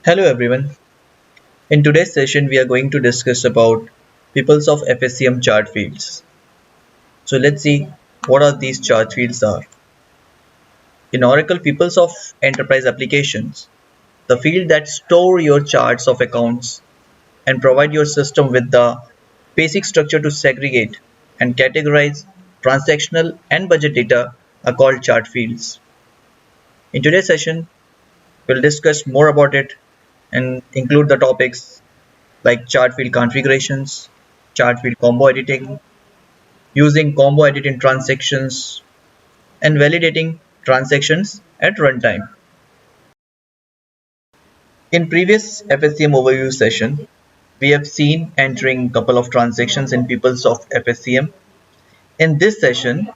Hello everyone. In today's session we are going to discuss about Peoplesoft FSCM chart fields. So let's see what are these chart fields are. In Oracle Peoplesoft Enterprise applications, the field that store your charts of accounts and provide your system with the basic structure to segregate and categorize transactional and budget data are called chart fields. In today's session, we'll discuss more about it and include the topics like chart field configurations, chart field combo editing, using combo editing transactions, and validating transactions at runtime. In previous FSCM overview session, we have seen entering couple of transactions in PeopleSoft FSCM. In this session,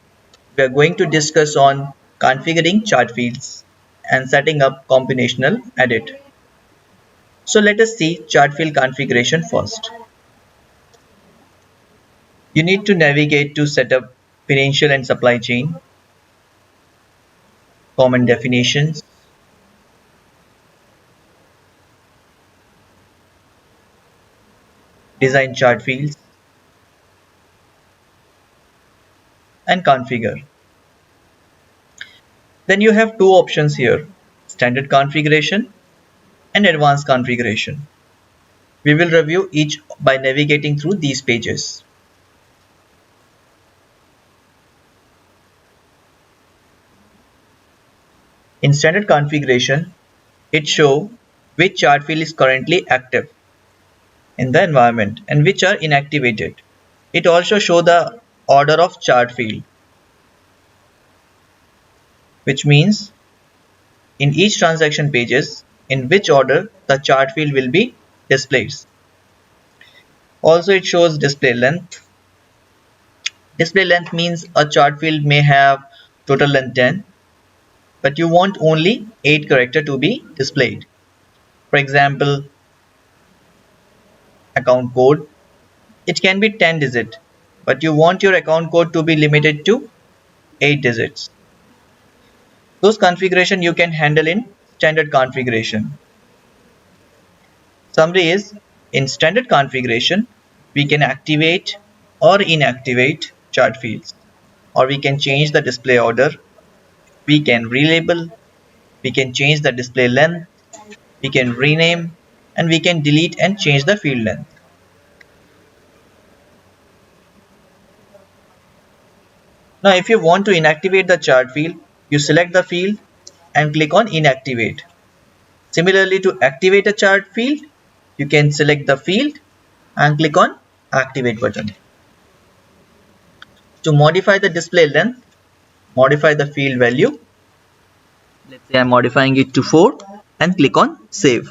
we are going to discuss on configuring chart fields and setting up combinational edit. So let us see chart field configuration first. You need to navigate to set up financial and supply chain, common definitions, design chart fields, and configure. Then you have two options here, standard configuration and advanced configuration. We will review each by navigating through these pages. In standard configuration, it shows which chart field is currently active in the environment and which are inactivated. It also shows the order of chart field, which means in each transaction pages in which order the chart field will be displayed. Also it shows display length. Display length means a chart field may have total length 10, but you want only 8 characters to be displayed. For example, account code. It can be 10 digit, but you want your account code to be limited to 8 digits. Those configuration you can handle in standard configuration. Summary is, in standard configuration, we can activate or inactivate chart fields, or we can change the display order, we can relabel, we can change the display length, we can rename, and we can delete and change the field length. Now if you want to inactivate the chart field, you select the field and click on inactivate. Similarly, to activate a chart field, you can select the field and click on activate button. To modify the display length, modify the field value. Let's say I'm modifying it to 4 and click on save.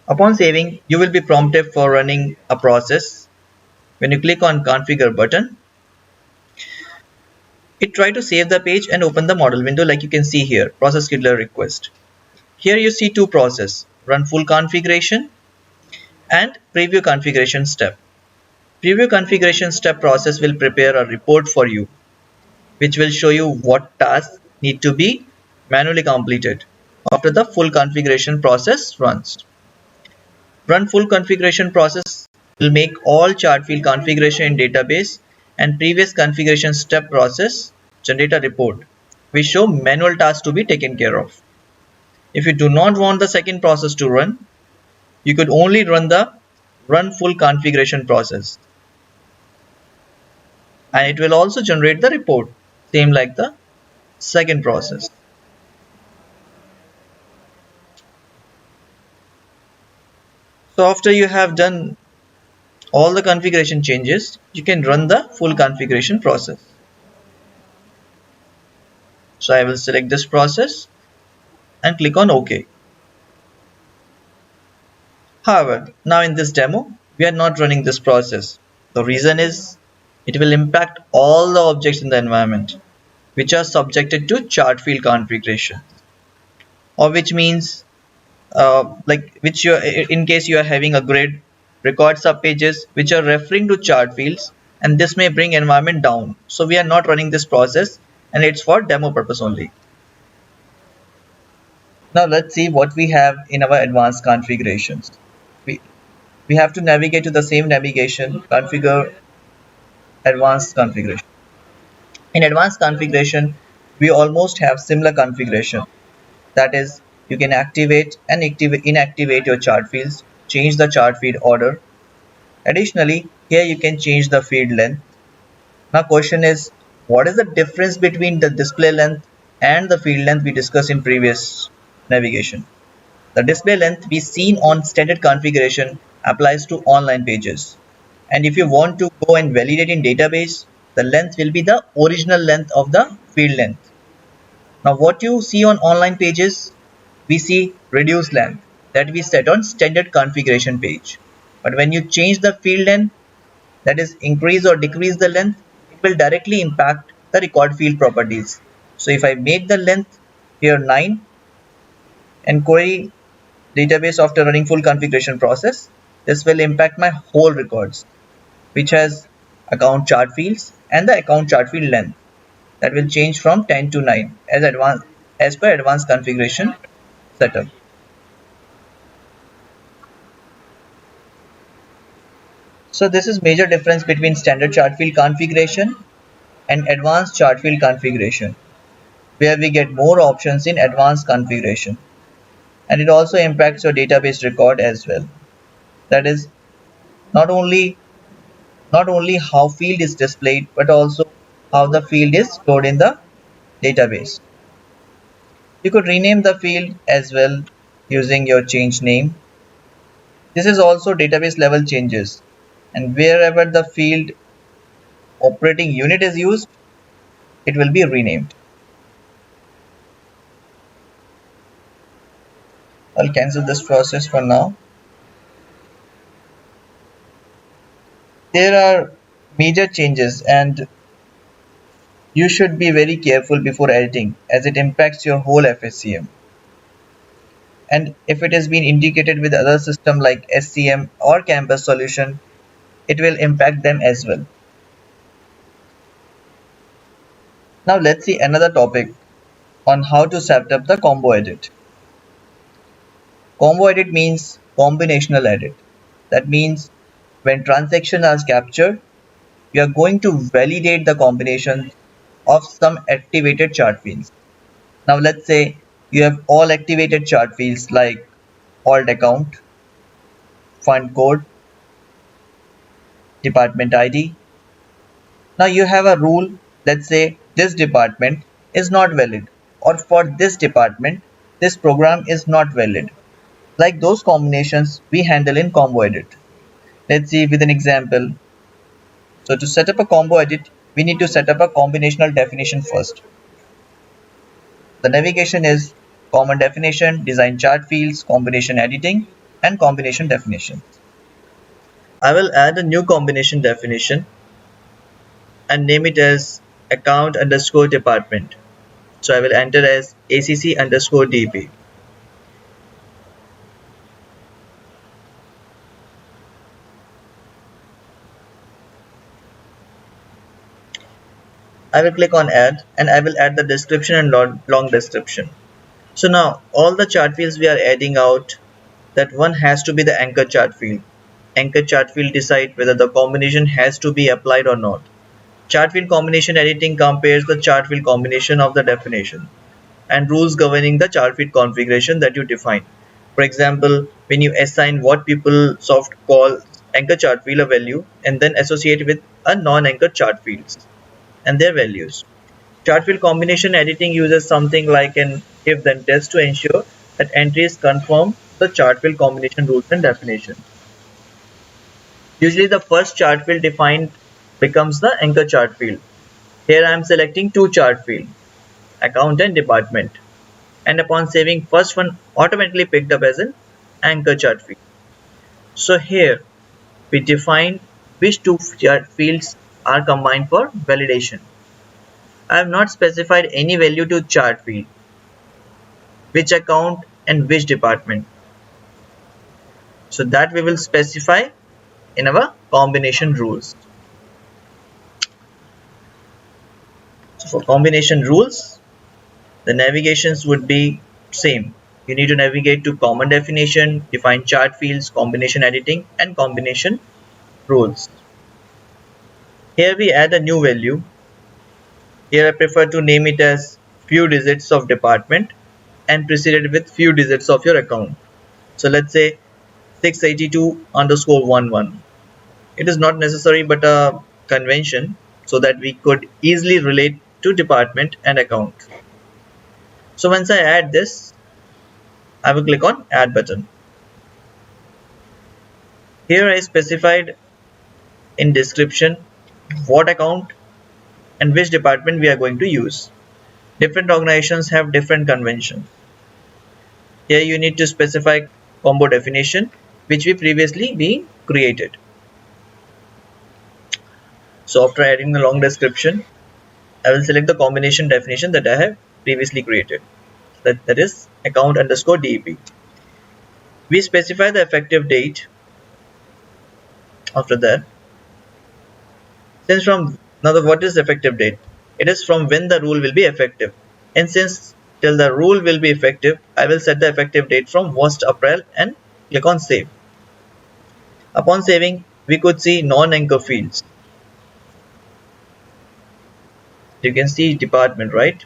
Upon saving, you will be prompted for running a process. When you click on configure button, it tries to save the page and open the model window like you can see here, process scheduler request. Here you see two processes, run full configuration and preview configuration step. Preview configuration step process will prepare a report for you, which will show you what tasks need to be manually completed after the full configuration process runs. Run full configuration process will make all chart field configuration in database and previous configuration step process generate a report which show manual tasks to be taken care of. If you do not want the second process to run, you could only run the run full configuration process, and it will also generate the report same like the second process. So after you have done all the configuration changes, you can run the full configuration process. So I will select this process and click on OK. However, now in this demo, we are not running this process. The reason is it will impact all the objects in the environment which are subjected to chart field configuration, or which means which you in case you are having a grid record subpages which are referring to chart fields, and this may bring environment down. So we are not running this process and it's for demo purpose only. Now let's see what we have in our advanced configurations. We, we have to navigate to the same navigation, configure advanced configuration. In advanced configuration, we almost have similar configuration. That is, you can activate and inactivate your chart fields, change the chart feed order. Additionally, here you can change the field length. Now question is, what is the difference between the display length and the field length we discussed in previous navigation? The display length we seen on standard configuration applies to online pages. And if you want to go and validate in database, the length will be the original length of the field length. Now what you see on online pages, we see reduced length that we set on standard configuration page. But when you change the field length, that is increase or decrease the length, it will directly impact the record field properties. So if I make the length here 9 and query database after running full configuration process, this will impact my whole records, which has account chart fields and the account chart field length that will change from 10 to 9 as per advanced configuration setup. So this is major difference between standard chart field configuration and advanced chart field configuration, where we get more options in advanced configuration, and it also impacts your database record as well. That is not only not only how field is displayed, but also how the field is stored in the database. You could rename the field as well using your change name. This is also database level changes, and wherever the field operating unit is used, it will be renamed. I'll cancel this process for now. There are major changes, and you should be very careful before editing as it impacts your whole FSCM. And if it has been indicated with other system like SCM or campus solution, it will impact them as well. Now let's see another topic on how to set up the combo edit. Combo edit means combinational edit. That means when transactions are captured, you are going to validate the combination of some activated chart fields. Now let's say you have all activated chart fields like alt account, fund code, department ID. Now you have a rule, let's say this department is not valid, or for this department this program is not valid. Like those combinations we handle in combo edit. Let's see with an example. So to set up a combo edit, we need to set up a combinational definition first. The navigation is common definition, design chart fields, combination editing, and combination definition. I will add a new combination definition and name it as account underscore department. So I will enter as ACC underscore DB. I will click on add and I will add the description and long description. So now all the chart fields we are adding out, that one has to be the anchor chart field. Anchor chart field decide whether the combination has to be applied or not. Chart field combination editing compares the chart field combination of the definition and rules governing the chart field configuration that you define. For example, when you assign what Peoplesoft calls anchor chart field a value and then associate with a non-anchor chart fields and their values. Chart field combination editing uses something like an if-then test to ensure that entries conform the chart field combination rules and definitions. Usually the first chart field defined becomes the anchor chart field. Here I am selecting two chart fields, account and department, and upon saving first one automatically picked up as an anchor chart field. So here we define which two chart fields are combined for validation. I have not specified any value to chart field, which account and which department. So that we will specify in our combination rules. So for combination rules, the navigations would be same. You need to navigate to common definition, define chart fields, combination editing, and combination rules. Here we add a new value. Here I prefer to name it as few digits of department and preceded with few digits of your account. So let's say 682 underscore 11. It is not necessary but a convention so that we could easily relate to department and account. So once I add this, I will click on add button. Here I specified in description what account and which department we are going to use. Different organizations have different conventions. Here you need to specify combo definition which we previously be created. So after adding the long description, I will select the combination definition that I have previously created. That is account underscore DEP. We specify the effective date after that. Since from now what is the effective date? It is from when the rule will be effective. And since till the rule will be effective, I will set the effective date from 1st April and click on save. Upon saving, we could see non-anchor fields. You can see department, right?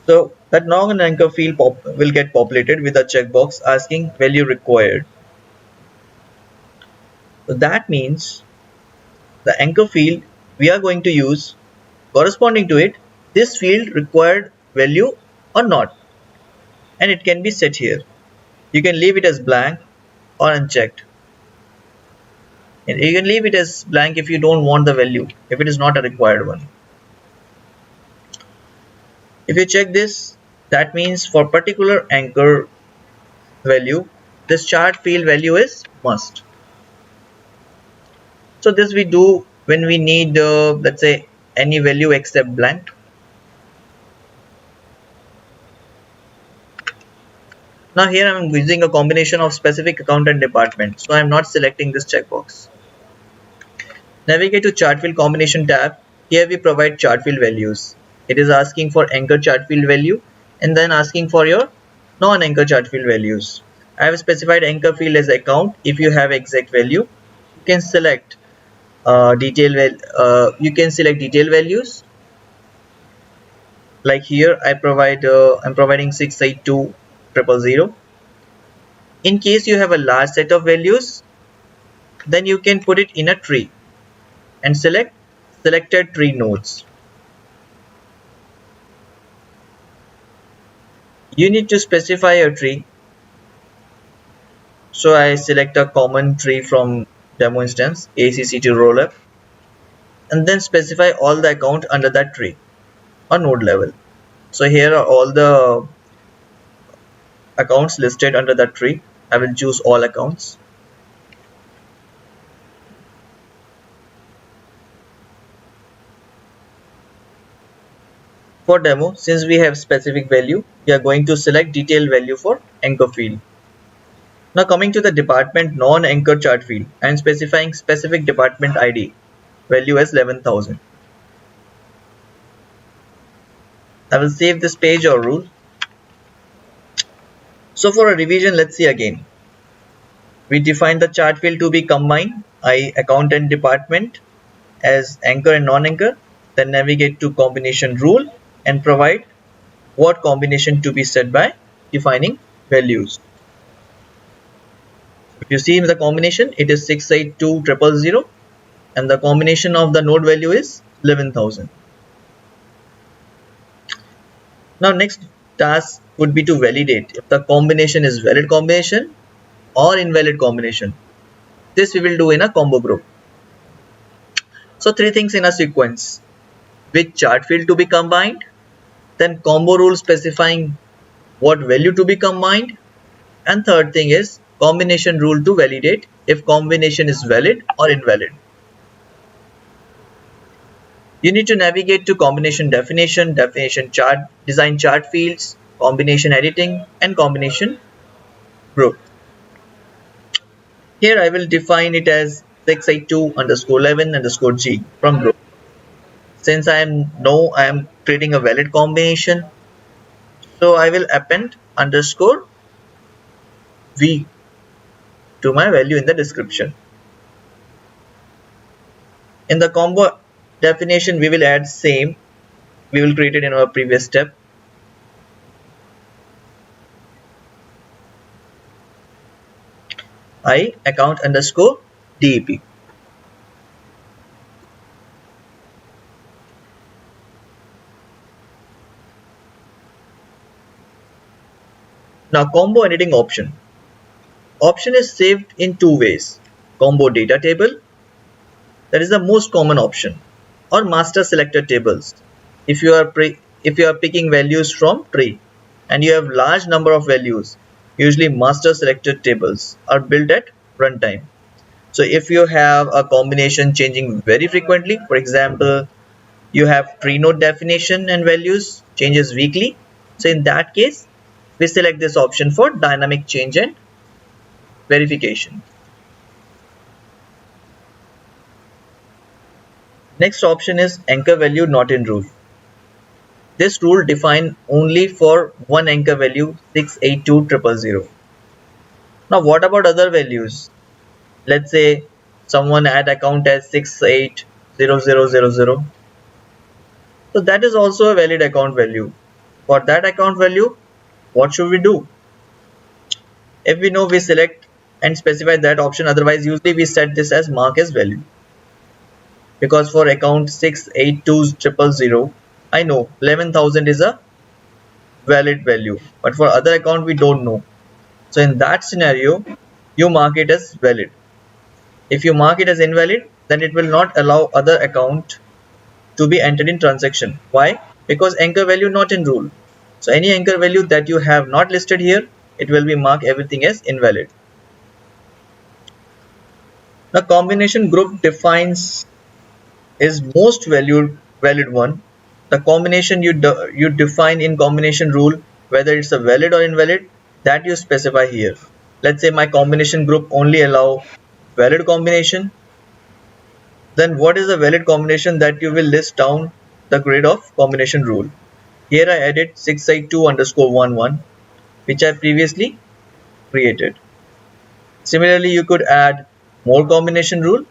So that non-anchor field will get populated with a checkbox asking value required. So that means the anchor field we are going to use corresponding to it, this field required value or not, and it can be set here. You can leave it as blank or unchecked, and you can leave it as blank if you don't want the value, if it is not a required one. If you check this, that means for particular anchor value, this chart field value is must. So this we do when we need let's say any value except blank. Now here I am using a combination of specific account and department, so I am not selecting this checkbox. Navigate to Chartfield Combination tab. Here we provide chart field values. It is asking for anchor chart field value and then asking for your non-anchor chart field values. I have specified anchor field as account. If you have exact value, you can select you can select detail values. Like here, I'm providing 682,000. In case you have a large set of values, then you can put it in a tree and select selected tree nodes. You need to specify a tree. So I select a common tree from demo instance ACC to rollup and then specify all the account under that tree or node level. So here are all the accounts listed under that tree. I will choose all accounts. For demo, since we have specific value, we are going to select detail value for anchor field. Now coming to the department non-anchor chart field, I am specifying specific department ID, value as 11,000. I will save this page or rule. So for a revision, let's see again. We define the chart field to be combined, i.e. account and department as anchor and non-anchor. Then navigate to combination rule and provide what combination to be set by defining values. If you see in the combination, it is 682,000 and the combination of the node value is 11,000. Now next task would be to validate if the combination is valid combination or invalid combination. This we will do in a combo group. So three things in a sequence: which chart field to be combined, then combo rule specifying what value to be combined, and third thing is combination rule to validate if combination is valid or invalid. You need to navigate to combination definition, definition chart, design chart fields, combination editing, and combination group. Here I will define it as 682_11_G from group. Since I am creating a valid combination, So I will append underscore v to my value in the description. In the combo definition, we will add same. We will create it in our previous step. I account underscore DEP. Now combo editing option. Option is saved in two ways. Combo data table, that is the most common option, or master selector tables. If you are picking values from tree and you have large number of values, usually master selector tables are built at runtime. So if you have a combination changing very frequently, for example, you have tree node definition and values changes weekly. So in that case, we select this option for dynamic change and verification. Next option is anchor value not in rule. This rule defined only for one anchor value 682000. Now what about other values? Let's say someone add account as 680000. So that is also a valid account value. For that account value, what should we do? If we know, we select and specify that option. Otherwise, usually we set this as mark as value. Because for account 682000, I know 11,000 is a valid value. But for other account, we don't know. So in that scenario, you mark it as valid. If you mark it as invalid, then it will not allow other account to be entered in transaction. Why? Because anchor value not in rule. So any anchor value that you have not listed here, it will be marked everything as invalid. The combination group defines is most valid one. The combination you define in combination rule, whether it's a valid or invalid, that you specify here. Let's say my combination group only allow valid combination. Then what is the valid combination that you will list down the grid of combination rule. Here I added 682 underscore 11, which I previously created. Similarly, you could add more combination rule,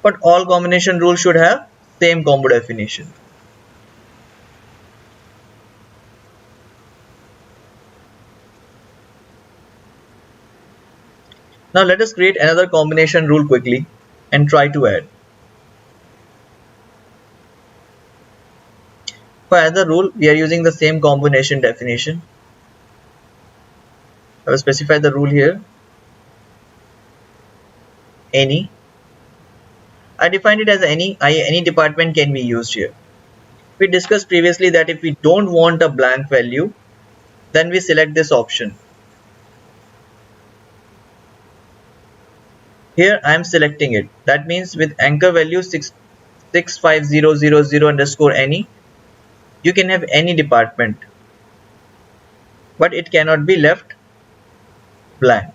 but all combination rules should have same combo definition. Now let us create another combination rule quickly and try to add. For another rule, we are using the same combination definition. I will specify the rule here. Any. I defined it as any department can be used here. We discussed previously that if we don't want a blank value, then we select this option. Here I am selecting it. That means with anchor value 65000 underscore any, you can have any department, but it cannot be left blank.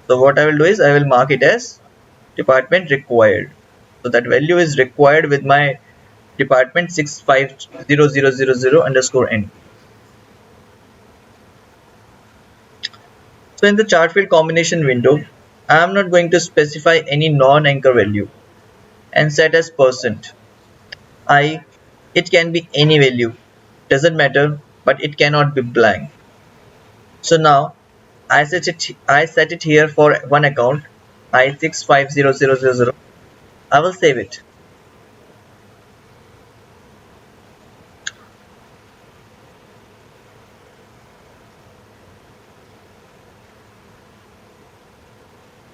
So what I will do is I will mark it as department required. So that value is required with my department 65000 underscore n. So in the Chartfield combination window, I am not going to specify any non-anchor value and set as %. It can be any value, doesn't matter, but it cannot be blank. So now I set it here for one account I65000. I will save it.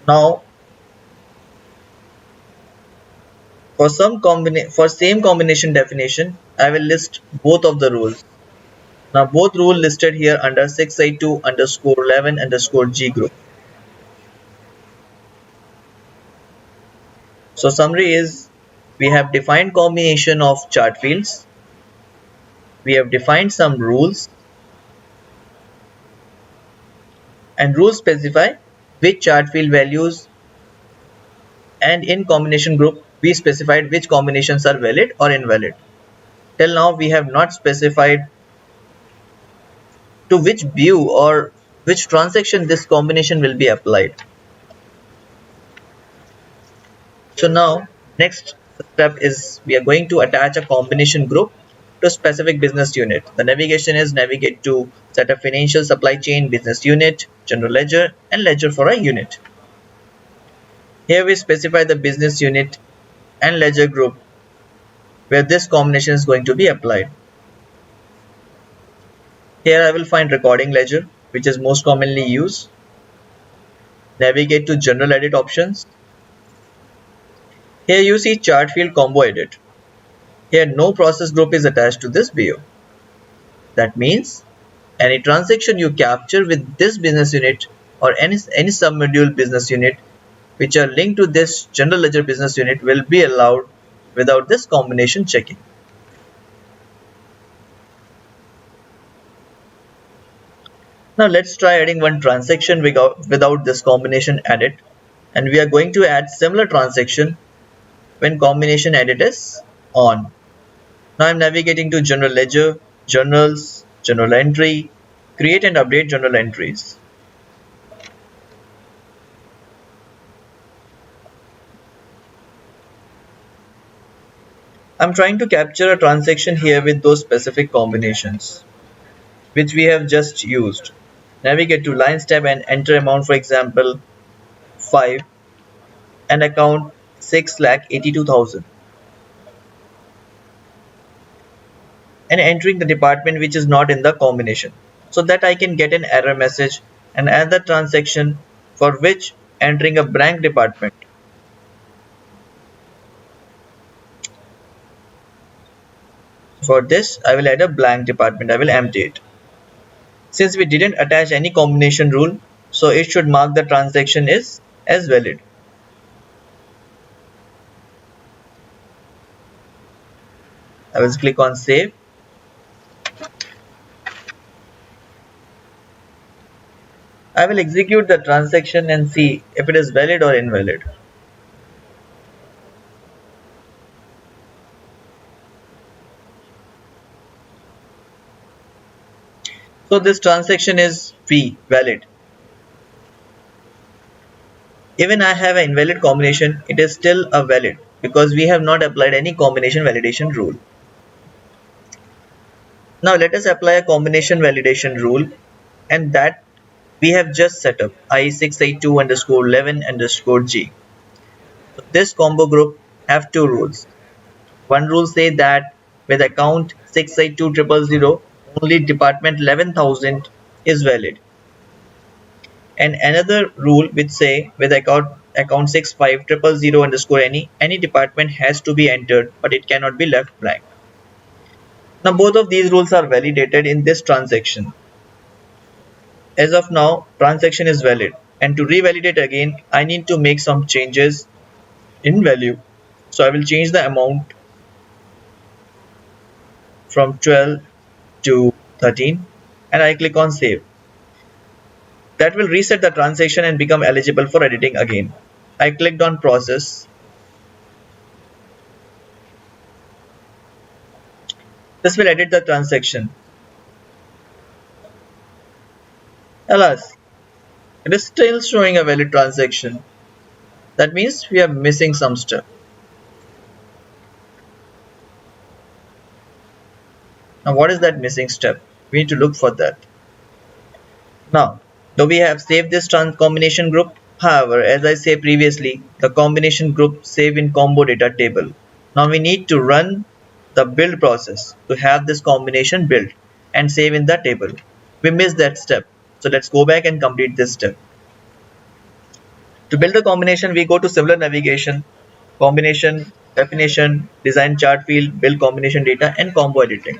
Now for same combination definition, I will list both of the rules. Now both rule listed here under 682 underscore 11 underscore G group. So summary is, we have defined combination of chart fields. We have defined some rules, and rules specify which chart field values, and in combination group we specified which combinations are valid or invalid. Till now we have not specified to which view or which transaction this combination will be applied. So now next step is we are going to attach a combination group to a specific business unit. The navigation is navigate to set a financial supply chain business unit, general ledger and ledger for a unit. Here we specify the business unit and ledger group where this combination is going to be applied. Here I will find recording ledger, which is most commonly used. Navigate to general edit options. Here you see Chartfield Combo Edit. Here no process group is attached to this BO. That means any transaction you capture with this business unit or any submodule business unit which are linked to this general ledger business unit will be allowed without this combination checking. Now let's try adding one transaction without this combination added, and we are going to add similar transaction when combination edit is on. Now I'm navigating to general ledger, journals, general entry, create and update journal entries. I'm trying to capture a transaction here with those specific combinations which we have just used. Navigate to lines tab and enter amount, for example 5 and account 6,82,000, and entering the department which is not in the combination so that I can get an error message and add the transaction for which entering a blank department. For this I will add a blank department. I will empty it. Since we didn't attach any combination rule, so it should mark the transaction is as valid. I will click on save. I will execute the transaction and see if it is valid or invalid. So this transaction is valid. Even I have an invalid combination, it is still a valid because we have not applied any combination validation rule. Now let us apply a combination validation rule, and that we have just set up I682_11_G. So this combo group have two rules. One rule say that with account 682,000 only department 11,000 is valid, and another rule which say with account 65,000_any department has to be entered but it cannot be left blank. Now both of these rules are validated in this transaction. As of now transaction is valid, and to revalidate again I need to make some changes in value. So I will change the amount from 12 to 13 and I click on save. That will reset the transaction and become eligible for editing again. I clicked on process. This will edit the transaction. Alas, it is still showing a valid transaction. That means we are missing some step. Now what is that missing step? We need to look for that. Now, though we have saved this combination group, however, as I said previously, the combination group save in combo data table. Now we need to run the build process to have this combination built and save in the table. We missed that step. So let's go back and complete this step. To build a combination, we go to similar navigation, combination, definition, design chart field, build combination data, and combo editing.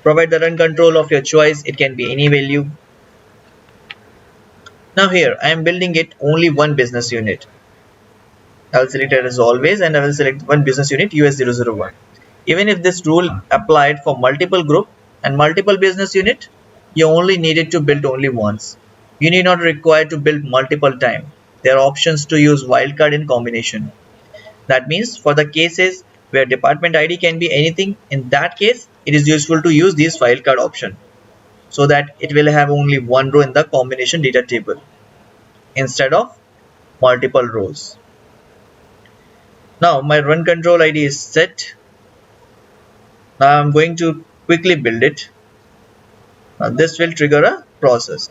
Provide the run control of your choice. It can be any value. Now here I am building it only one business unit. I will select it as always and I will select one business unit US001. Even if this rule applied for multiple group and multiple business unit, you only needed to build only once. You need not require to build multiple times. There are options to use wildcard in combination. That means for the cases where department ID can be anything. In that case, it is useful to use this file card option so that it will have only one row in the combination data table instead of multiple rows. Now my run control ID is set. Now I'm going to quickly build it. Now this will trigger a process.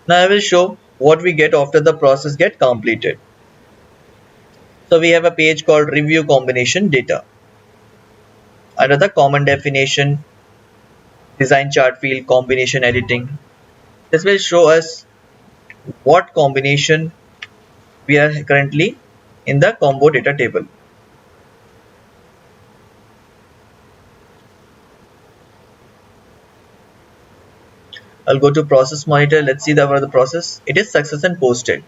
Now I will show what we get after the process get completed. So we have a page called review combination data. Under the common definition, design chart field combination editing. This will show us what combination we are currently in the combo data table. I'll go to process monitor. Let's see the process. It is success and posted.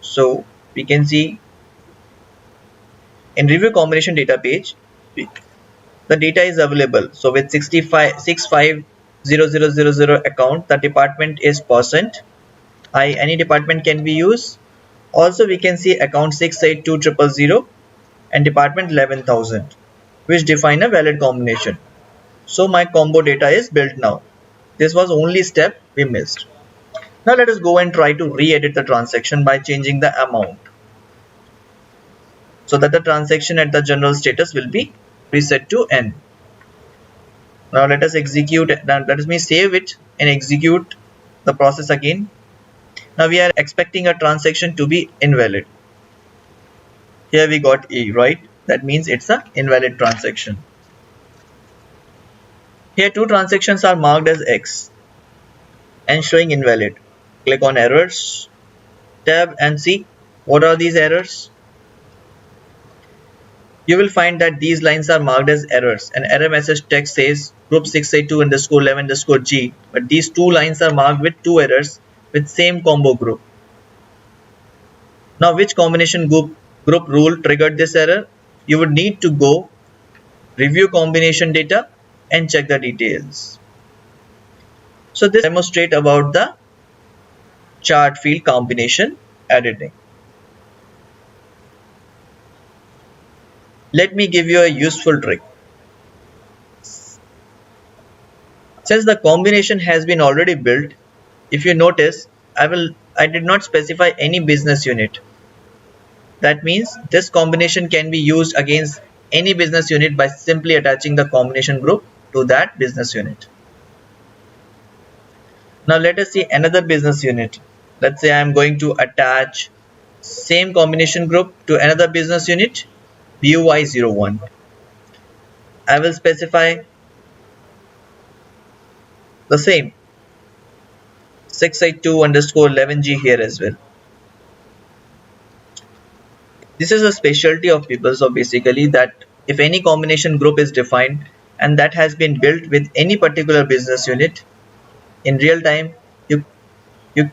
So we can see in review combination data page, the data is available. So with 650000 account, the department is percent. Any department can be used. Also we can see account 682000 and department 11,000, which define a valid combination. So my combo data is built now. This was only step we missed. Now let us go and try to re-edit the transaction by changing the amount so that the transaction at the general status will be reset to N. Now let us execute. Now let me save it and execute the process again. Now we are expecting a transaction to be invalid. Here we got E, right? That means it's a invalid transaction. Here two transactions are marked as X and showing invalid. Click on errors tab and see what are these errors. You will find that these lines are marked as errors. An error message text says group 682 underscore 11 underscore G, but these two lines are marked with two errors with same combo group. Now which combination group rule triggered this error? You would need to go review combination data and check the details. So this demonstrate about the chart field combination editing. Let me give you a useful trick. Since the combination has been already built, if you notice, I did not specify any business unit. That means this combination can be used against any business unit by simply attaching the combination group to that business unit. Now let us see another business unit. Let's say I am going to attach same combination group to another business unit, BUY01. I will specify the same 682 underscore 11G here as well. This is a specialty of Peoplesoft basically, that if any combination group is defined and that has been built with any particular business unit, in real time you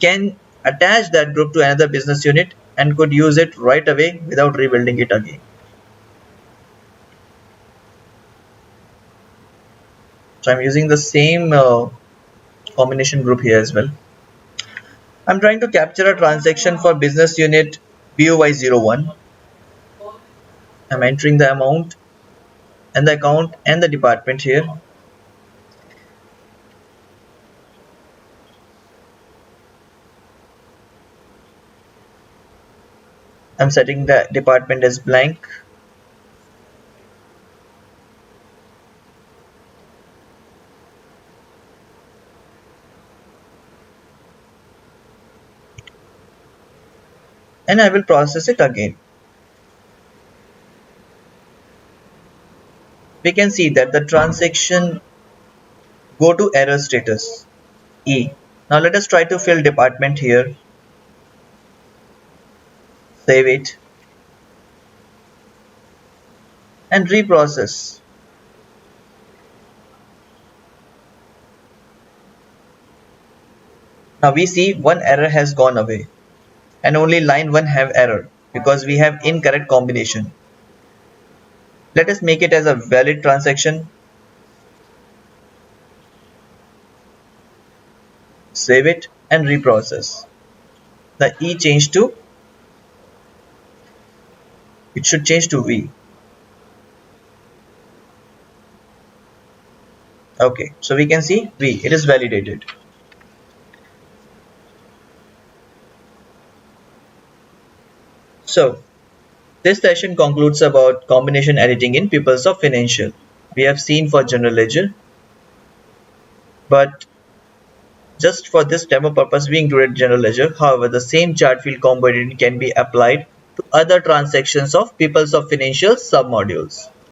can attach that group to another business unit and could use it right away without rebuilding it again. So I'm using the same combination group here as well. I'm trying to capture a transaction for business unit BOY01. I'm entering the amount and the account and the department here. I'm setting the department as blank. And I will process it again. We can see that the transaction go to error status E. Now let us try to fill department here. Save it and reprocess. Now we see one error has gone away and only line 1 have error because we have incorrect combination. Let us make it as a valid transaction. Save it and reprocess. The E change to, it should change to V. Okay, so we can see V, it is validated. So this session concludes about combination editing in Peoplesoft Financial. We have seen for general ledger, but just for this demo purpose we included general ledger. However, the same chart field combo editing can be applied to other transactions of Peoplesoft Financial submodules.